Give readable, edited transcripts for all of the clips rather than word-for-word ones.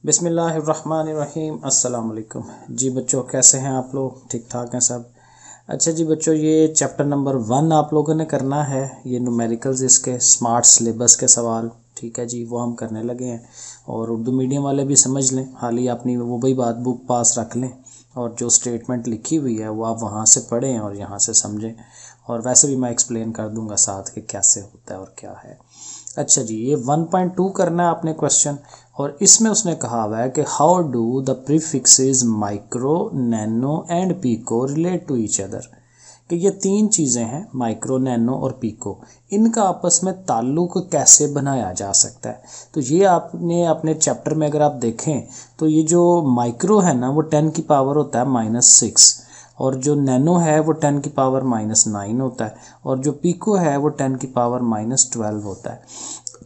बिस्मिल्लाहिर्रहमानिर्रहीम अस्सलाम वालेकुम। जी बच्चों, कैसे हैं आप लोग? ठीक ठाक हैं सब? अच्छा जी बच्चों, ये चैप्टर नंबर 1 आप लोगों ने करना है। ये न्यूमेरिकल्स, इसके स्मार्ट सिलेबस के सवाल, ठीक है जी, वो हम करने लगे हैं। और उर्दू मीडियम वाले भी समझ लें, हाल ही अपनी वो भी बात बुक पास रख लें और जो स्टेटमेंट लिखी हुई है वो आप वहाँ से पढ़ें और यहाँ से समझें। और वैसे भी मैं एक्सप्लेन कर दूँगा साथ कि कैसे होता है और क्या है। अच्छा जी, ये 1.2 करना है आपने क्वेश्चन। और इसमें उसने कहा हुआ है कि how do the prefixes micro, nano and pico relate to each other. कि ये तीन चीज़ें हैं, माइक्रो, नैनो और पीको, इनका आपस में ताल्लुक कैसे बनाया जा सकता है। तो ये आपने अपने चैप्टर में अगर आप देखें तो ये जो माइक्रो है ना वो 10 की पावर होता है -6, और जो नैनो है वो 10 की पावर -9 होता है, और जो पीको है वो 10 की पावर -12 होता है।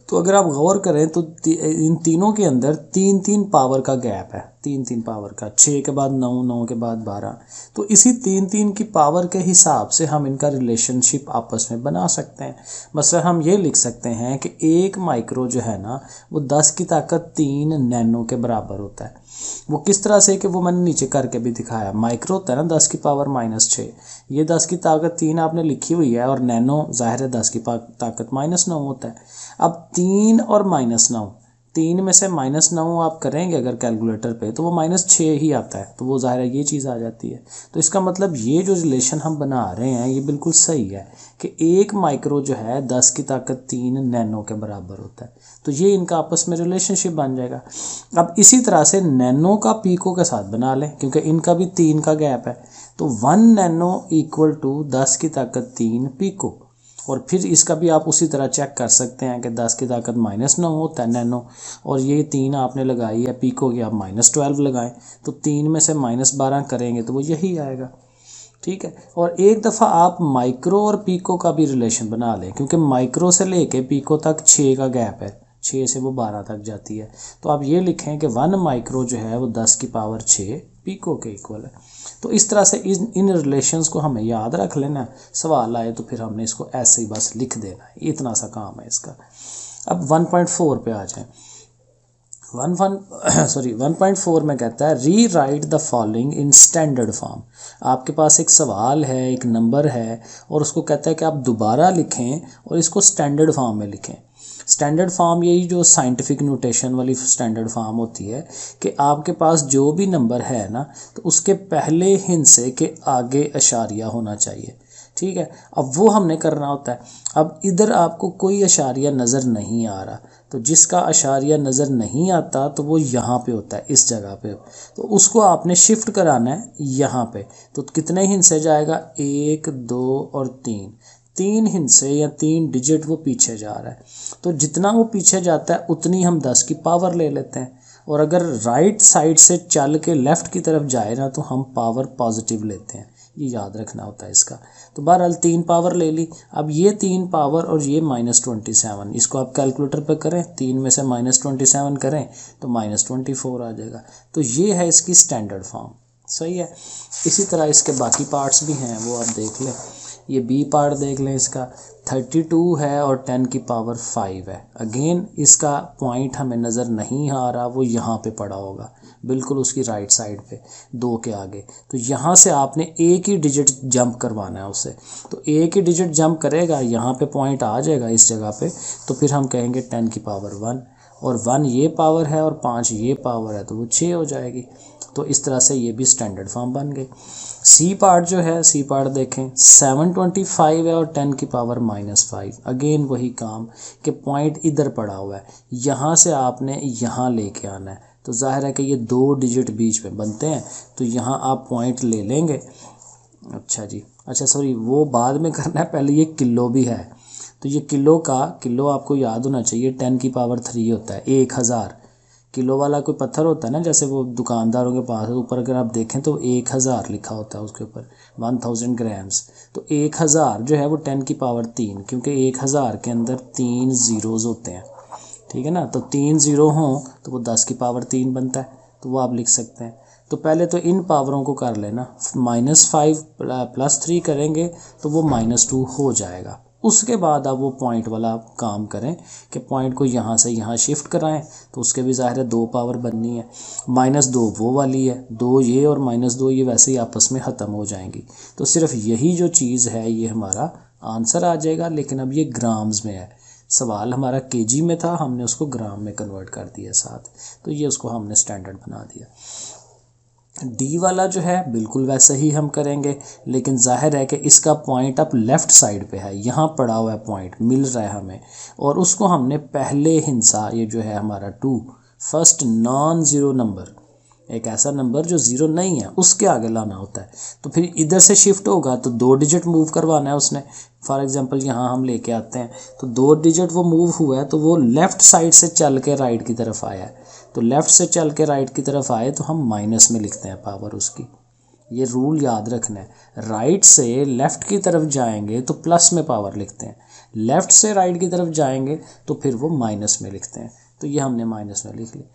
तो अगर आप गौर करें तो इन तीनों के अंदर 3-3 पावर का गैप है, 3-3 पावर का, 6 के बाद 9, 9 के बाद 12। तो इसी 3-3 की पावर के हिसाब से हम इनका रिलेशनशिप आपस में बना सकते हैं। मसलन हम ये लिख सकते हैं कि एक माइक्रो जो है ना वो 10 की ताकत 3 नैनो के बराबर होता है। वो किस तरह से कि वो मैंने नीचे करके भी दिखाया। माइक्रो होता है ना 10 की पावर -6, ये 10 की ताकत 3 आपने लिखी हुई है, और नैनो जाहिर है 10 की ताकत -9 होता है। अब 3 और -9, 3 में से -9 आप करेंगे अगर कैलकुलेटर पे तो वो -6 ही आता है, तो वो ज़ाहिर है ये चीज़ आ जाती है। तो इसका मतलब ये जो रिलेशन हम बना रहे हैं ये बिल्कुल सही है कि एक माइक्रो जो है 10 की ताकत 3 नैनो के बराबर होता है। तो ये इनका आपस में रिलेशनशिप बन जाएगा। अब इसी तरह से नैनो का पीको के साथ बना लें, क्योंकि इनका भी 3 का गैप है। तो 1 नैनो इक्वल टू 10 की ताकत 3 पीको। और फिर इसका भी आप उसी तरह चेक कर सकते हैं कि 10 की ताकत -9 होता है नैनो, और ये 3 आपने लगाई है पीको की, आप -12 लगाएं तो 3 में से -12 करेंगे तो वो यही आएगा, ठीक है। और एक दफ़ा आप माइक्रो और पीको का भी रिलेशन बना लें, क्योंकि माइक्रो से लेके पीको तक 6 का गैप है, 6 से वो 12 तक जाती है। तो आप ये लिखें कि 1 माइक्रो जो है वो 10 की पावर 6 पीको के इक्वल है। तो इस तरह से इन रिलेशंस को हमें याद रख लेना। सवाल आए तो फिर हमने इसको ऐसे ही बस लिख देना है, इतना सा काम है इसका। अब 1.4 पे आ जाएं। 1.4 में कहता है री right the following in standard form. आपके पास एक सवाल है, एक नंबर है, और उसको कहता है कि आप दोबारा लिखें और इसको स्टैंडर्ड फॉर्म में लिखें। स्टैंडर्ड फॉर्म यही जो साइंटिफिक नोटेशन वाली स्टैंडर्ड फॉर्म होती है कि आपके पास जो भी नंबर है ना तो उसके पहले हिस्से के आगे अशारिया होना चाहिए, ठीक है। अब वो हमने करना होता है। अब इधर आपको कोई अशारिया नज़र नहीं आ रहा, तो जिसका अशारिया नज़र नहीं आता तो वो यहाँ पे होता है, इस जगह पे। तो उसको आपने शिफ्ट कराना है यहाँ पे। तो कितने हिस्से जाएगा? 1, 2 और 3 हिस्से या 3 डिजिट वो पीछे जा रहा है। तो जितना वो पीछे जाता है उतनी हम 10 की पावर ले लेते हैं, और अगर राइट साइड से चल के लेफ़्ट की तरफ जाए ना तो हम पावर पॉजिटिव लेते हैं। ये याद रखना होता है इसका। तो बहरहाल 3 पावर ले ली। अब ये 3 पावर और ये -27, इसको आप कैलकुलेटर पे करें, 3 में से -27 करें तो -24 आ जाएगा। तो ये है इसकी स्टैंडर्ड फॉर्म, सही है। इसी तरह इसके बाकी पार्ट्स भी हैं, वो आप देख लें। ये बी पार्ट देख लें, इसका 32 है और 10 की पावर 5 है। अगेन इसका पॉइंट हमें नज़र नहीं आ रहा, वो यहाँ पे पड़ा होगा बिल्कुल उसकी राइट साइड पे 2 के आगे। तो यहाँ से आपने एक ही डिजिट जंप करवाना है उसे। तो एक ही डिजिट जंप करेगा, यहाँ पे पॉइंट आ जाएगा इस जगह पे, तो फिर हम कहेंगे 10 की पावर 1, और 1 ये पावर है और 5 ये पावर है, तो वो 6 हो जाएगी। तो इस तरह से ये भी स्टैंडर्ड फॉर्म बन गई। सी पार्ट जो है, सी पार्ट देखें, 725 है और 10 की पावर -5। अगेन वही काम कि पॉइंट इधर पड़ा हुआ है, यहाँ से आपने यहाँ लेके आना है। तो जाहिर है कि ये 2 डिजिट बीच में बनते हैं, तो यहाँ आप पॉइंट ले लेंगे। अच्छा जी, अच्छा सॉरी, वो बाद में करना है, पहले ये किलो भी है। तो ये किलो आपको याद होना चाहिए, 10 की पावर 3 होता है। 1000 किलो वाला कोई पत्थर होता है ना, जैसे वो दुकानदारों के पास ऊपर अगर आप देखें तो 1000 लिखा होता है उसके ऊपर, 1000 ग्राम्स। तो 1000 जो है वो 10 की पावर 3, क्योंकि 1000 के अंदर 3 ज़ीरोज़ होते हैं, ठीक है ना। तो 3 ज़ीरो हों तो वो 10 की पावर 3 बनता है, तो वो आप लिख सकते हैं। तो पहले तो इन पावरों को कर लेना, -5 + 3 करेंगे तो वो -2 हो जाएगा, उसके बाद आप वो पॉइंट वाला काम करें कि पॉइंट को यहाँ से यहाँ शिफ्ट कराएं, तो उसके भी ज़ाहिर है 2 पावर बननी है, -2 वो वाली है, 2 ये और -2 ये वैसे ही आपस में ख़त्म हो जाएंगी। तो सिर्फ यही जो चीज़ है ये हमारा आंसर आ जाएगा, लेकिन अब ये ग्राम्स में है। सवाल हमारा केजी में था, हमने उसको ग्राम में कन्वर्ट कर दिया साथ, तो ये उसको हमने स्टैंडर्ड बना दिया। डी वाला जो है बिल्कुल वैसे ही हम करेंगे, लेकिन जाहिर है कि इसका पॉइंट अब लेफ़्ट साइड पे है, यहाँ पड़ा हुआ है पॉइंट मिल रहा है हमें, और उसको हमने पहले हिस्सा ये जो है हमारा 2 फर्स्ट नॉन ज़ीरो नंबर, एक ऐसा नंबर जो ज़ीरो नहीं है उसके आगे लाना होता है। तो फिर इधर से शिफ्ट होगा तो 2 डिजिट मूव करवाना है उसने। फॉर एग्जांपल यहाँ हम लेके आते हैं तो 2 डिजिट वो मूव हुआ है, तो वो लेफ़्ट साइड से चल के राइट की तरफ आया है, तो लेफ़्ट से चल के राइट की तरफ आए तो हम माइनस में लिखते हैं पावर उसकी। ये रूल याद रखना है, राइट से लेफ़्ट की तरफ जाएंगे तो प्लस में पावर लिखते हैं, लेफ़्ट से राइट की तरफ जाएंगे तो फिर वो माइनस में लिखते हैं। तो ये हमने माइनस में लिख लिया,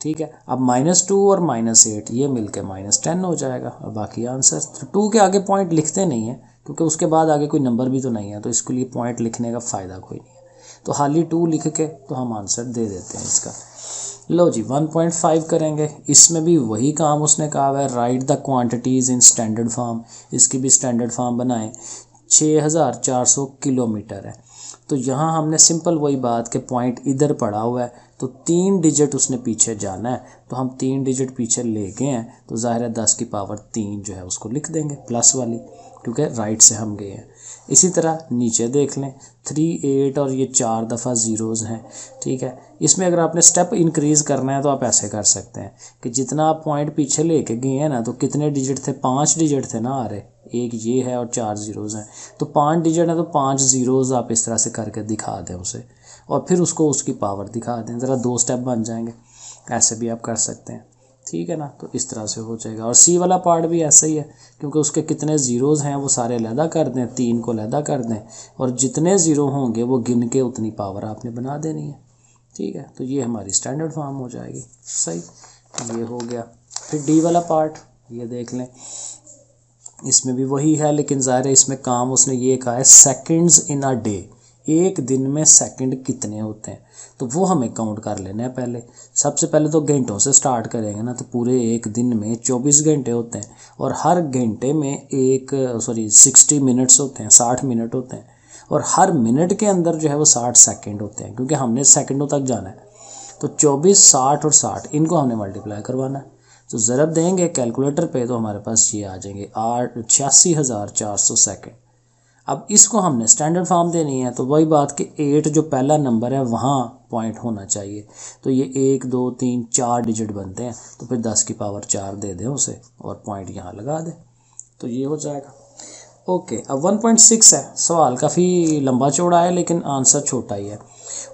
ठीक है। अब -2 और -8 ये मिलके -10 हो जाएगा, और बाकी आंसर। तो 2 के आगे पॉइंट लिखते नहीं है क्योंकि उसके बाद आगे कोई नंबर भी तो नहीं है, तो इसके लिए पॉइंट लिखने का फ़ायदा कोई नहीं है, तो खाली 2 लिख के तो हम आंसर दे देते हैं इसका। लो जी 1.5 करेंगे, इसमें भी वही काम उसने कहा हुआ है, right the quantities in standard form. इसकी भी स्टैंडर्ड फॉर्म बनाएं। 6400 किलोमीटर है, तो यहाँ हमने सिंपल वही बात कि पॉइंट इधर पड़ा हुआ है तो 3 डिजिट उसने पीछे जाना है, तो हम 3 डिजिट पीछे ले गए हैं, तो ज़ाहिर है 10 की पावर 3 जो है उसको लिख देंगे प्लस वाली, क्योंकि राइट से हम गए हैं। इसी तरह नीचे देख लें 3 8 और ये 4 दफ़ा ज़ीरोज़ हैं, ठीक है। इसमें अगर आपने स्टेप इंक्रीज़ करना है तो आप ऐसे कर सकते हैं कि जितना आप पॉइंट पीछे लेके गए हैं ना, तो कितने डिजिट थे, 5 डिजिट थे ना आ रहे, एक ये है और 4 ज़ीरोज़ हैं, तो 5 डिजिट है तो 5 ज़ीरोज़ आप इस तरह से करके दिखा दें उसे, और फिर उसको उसकी पावर दिखा दें, ज़रा 2 स्टेप बन जाएंगे। ऐसे भी आप कर सकते हैं, ठीक है ना। तो इस तरह से हो जाएगा। और सी वाला पार्ट भी ऐसा ही है, क्योंकि उसके कितने ज़ीरोज़ हैं वो सारे अलहदा कर दें, 3 को अलहदा कर दें, और जितने ज़ीरो होंगे वो गिन के उतनी पावर आपने बना देनी है, ठीक है। तो ये हमारी स्टैंडर्ड फॉर्म हो जाएगी, सही, ये हो गया। फिर डी वाला पार्ट ये देख लें, इसमें भी वही है, लेकिन ज़ाहिर है इसमें काम उसने ये कहा है सेकंड्स इन अ डे, एक दिन में सेकंड कितने होते हैं, तो वो हमें काउंट कर लेना है। पहले सबसे पहले तो घंटों से स्टार्ट करेंगे ना, तो पूरे एक दिन में 24 घंटे होते हैं, और हर घंटे में 60 मिनट्स होते हैं, 60 मिनट होते हैं, और हर मिनट के अंदर जो है वो 60 सेकंड होते हैं, क्योंकि हमने सेकंडों तक जाना है। तो 24, 60 और 60 इनको हमने मल्टीप्लाई करवाना है, तो ज़रब देंगे कैलकुलेटर पे तो हमारे पास ये आ जाएंगे 86,400 सेकंड। अब इसको हमने स्टैंडर्ड फॉर्म देनी है, तो वही बात कि 8 जो पहला नंबर है वहाँ पॉइंट होना चाहिए, तो ये 1 2 3 4 डिजिट बनते हैं, तो फिर 10 की पावर 4 दे दें उसे और पॉइंट यहाँ लगा दें, तो ये हो जाएगा। ओके, अब 1.6 है, सवाल काफ़ी लंबा चौड़ा है लेकिन आंसर छोटा ही है।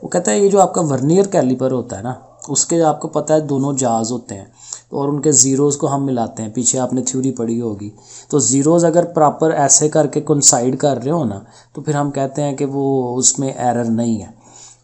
वो कहता है ये जो आपका वर्नियर कैलिपर होता है ना, उसके आपको पता है दोनों जाज होते हैं, और उनके ज़ीरोज़ को हम मिलाते हैं, पीछे आपने थ्योरी पढ़ी होगी। तो ज़ीरोज़ अगर प्रॉपर ऐसे करके कोइंसाइड कर रहे हो ना, तो फिर हम कहते हैं कि वो उसमें एरर नहीं है,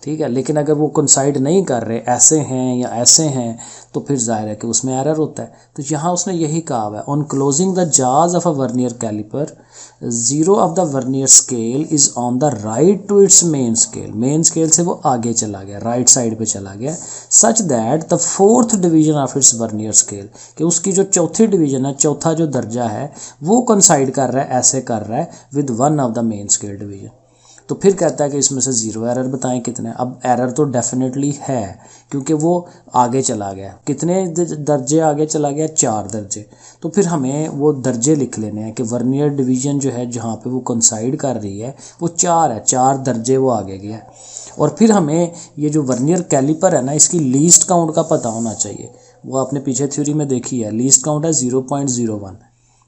ठीक है। लेकिन अगर वो कोइंसाइड नहीं कर रहे, ऐसे हैं या ऐसे हैं, तो फिर जाहिर है कि उसमें एरर होता है। तो यहाँ उसने यही कहा हुआ है, on closing the jaws of a vernier caliper, zero of the vernier scale is on the right to its main scale, main scale से वो आगे चला गया, राइट साइड पे चला गया, such that the 4th division of its vernier scale, कि उसकी जो चौथी डिवीजन है, चौथा जो दर्जा है, वो कोइंसाइड कर रहा है, ऐसे कर रहा है with one of the main scale division. तो फिर कहता है कि इसमें से ज़ीरो एरर बताएं कितने। अब एरर तो डेफिनेटली है, क्योंकि वो आगे चला गया, कितने दर्जे आगे चला गया, 4 दर्जे। तो फिर हमें वो दर्जे लिख लेने हैं कि वर्नियर डिवीज़न जो है जहाँ पे वो कोइंसाइड कर रही है वो 4 है, 4 दर्जे वो आगे गया है। और फिर हमें ये जो वर्नियर कैलिपर है ना, इसकी लीस्ट काउंट का पता होना चाहिए। वो आपने पीछे थ्योरी में देखी है, लीस्ट काउंट है 0.01,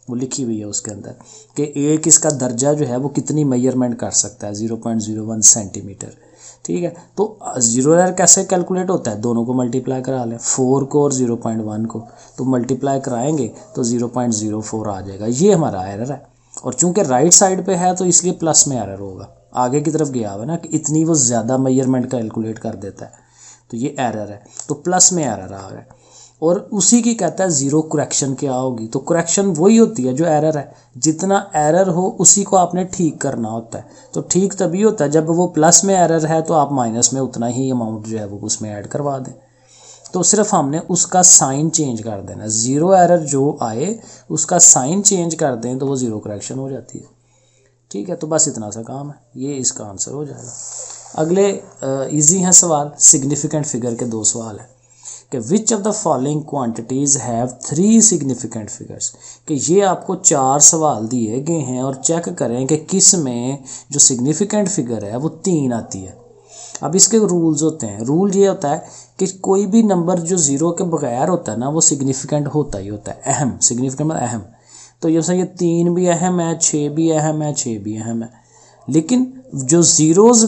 वो लिखी हुई है उसके अंदर कि एक इसका दर्जा जो है वो कितनी मेजरमेंट कर सकता है, 0.01 सेंटीमीटर, ठीक है। तो ज़ीरो एरर कैसे कैलकुलेट होता है, दोनों को मल्टीप्लाई करा लें, 4 को और 0.1 को, तो मल्टीप्लाई कराएंगे तो 0.04 आ जाएगा, ये हमारा एरर है। और चूंकि राइट साइड पे है तो इसलिए प्लस में एरर होगा, आगे की तरफ गया हुआ ना कि इतनी वो ज़्यादा मेजरमेंट कैलकुलेट कर देता है, तो ये एरर है, तो प्लस में एरर आ गया। और उसी की कहता है ज़ीरो करेक्शन क्या होगी। तो करेक्शन वही होती है जो एरर है, जितना एरर हो उसी को आपने ठीक करना होता है। तो ठीक तभी होता है जब वो प्लस में एरर है तो आप माइनस में उतना ही अमाउंट जो है वो उसमें ऐड करवा दें। तो सिर्फ हमने उसका साइन चेंज कर देना, ज़ीरो एरर जो आए उसका साइन चेंज कर दें तो वो ज़ीरो करेक्शन हो जाती है। ठीक है, तो बस इतना सा काम है, ये इसका आंसर हो जाएगा। अगले इजी हैं सवाल, सिग्निफिकेंट फिगर के 2 सवाल हैं कि which of the following quantities have 3 significant figures. कि ये आपको 4 सवाल दिए गए हैं और चेक करें कि किस में जो सिग्निफिकेंट फिगर है वो 3 आती है। अब इसके रूल्स होते हैं, रूल ये होता है कि कोई भी नंबर जो ज़ीरो के बगैर होता है ना वो सिग्निफिकेंट होता ही होता है, अहम, सिग्निफिकेंट मतलब अहम। तो जैसे ये 3 भी अहम है, 6 भी अहम है, 6 भी अहम है, लेकिन जो ज़ीरोज़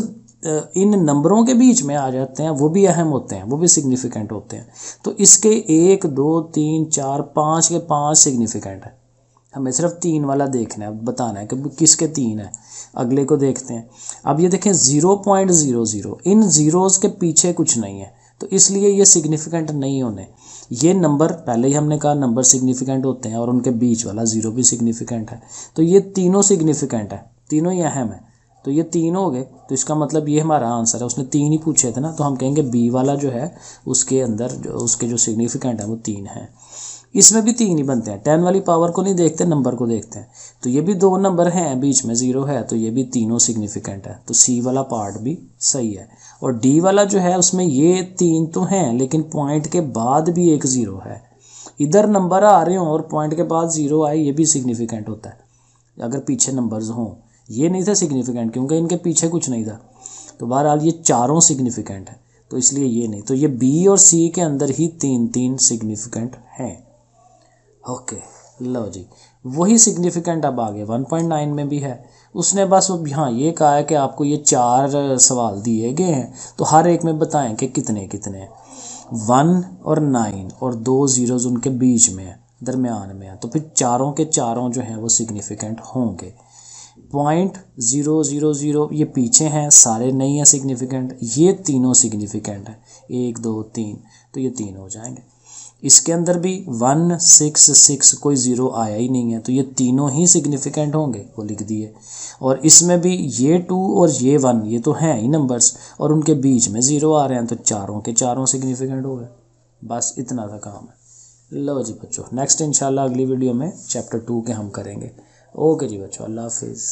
इन नंबरों के बीच में आ जाते हैं वो भी अहम होते हैं, वो भी सिग्निफिकेंट होते हैं। तो इसके 1 2 3 4 5 के 5 सिग्निफिकेंट है। हमें सिर्फ 3 वाला देखना है, बताना है कि किसके 3 है। अगले को देखते हैं। अब ये देखें 0.00, इन ज़ीरोज़ के पीछे कुछ नहीं है तो इसलिए ये सिग्निफिकेंट नहीं होने। ये नंबर पहले ही हमने कहा नंबर सिग्निफिकेंट होते हैं और उनके बीच वाला 0 भी सिग्निफिकेंट है। तो ये तीनों सिग्निफिकेंट है, तीनों ही अहम है। तो ये 3 हो गए, तो इसका मतलब ये हमारा आंसर है। उसने 3 ही पूछे थे ना, तो हम कहेंगे बी वाला जो है उसके अंदर जो उसके जो सिग्निफिकेंट है वो 3 है। इसमें भी 3 ही बनते हैं, 10 वाली पावर को नहीं देखते, नंबर को देखते हैं। तो ये भी 2 नंबर हैं, बीच में 0 है, तो ये भी तीनों सिग्निफिकेंट है। तो सी वाला पार्ट भी सही है। और डी वाला जो है उसमें ये 3 तो हैं लेकिन पॉइंट के बाद भी एक 0 है। इधर नंबर आ रहे हों और पॉइंट के बाद 0 आए, ये भी सिग्निफिकेंट होता है अगर पीछे नंबर्स हों। ये नहीं था सिग्निफिकेंट क्योंकि इनके पीछे कुछ नहीं था। तो बहरहाल ये चारों सिग्निफिकेंट है, तो इसलिए ये नहीं। तो ये बी और सी के अंदर ही 3 सिग्निफिकेंट हैं। ओके, लो जी, वही सिग्निफिकेंट अब आगे 1.9 में भी है। उसने बस अब यहाँ ये कहा है कि आपको ये 4 सवाल दिए गए हैं तो हर एक में बताएं कि कितने कितने हैं। 1 और 9 और 2 ज़ीरोज़ उनके बीच में है, दरमियान में है, तो फिर चारों के चारों जो हैं वो सिग्निफिकेंट होंगे। 0.000 ये पीछे हैं, सारे नहीं हैं सिग्निफिकेंट, ये तीनों सिग्निफिकेंट हैं, 1 2 3, तो ये 3 हो जाएंगे। इसके अंदर भी 1 6 6 कोई 0 आया ही नहीं है, तो ये तीनों ही सिग्निफिकेंट होंगे, वो लिख दिए। और इसमें भी ये 2 और ये 1 ये तो हैं ही नंबर्स और उनके बीच में 0 आ रहे हैं, तो चारों के चारों सिग्निफिकेंट हो गए। बस इतना सा काम है। लो जी बच्चों, नेक्स्ट इंशाल्लाह अगली वीडियो में चैप्टर 2 के हम करेंगे। ओके जी बच्चों, अल्लाह हाफिज़।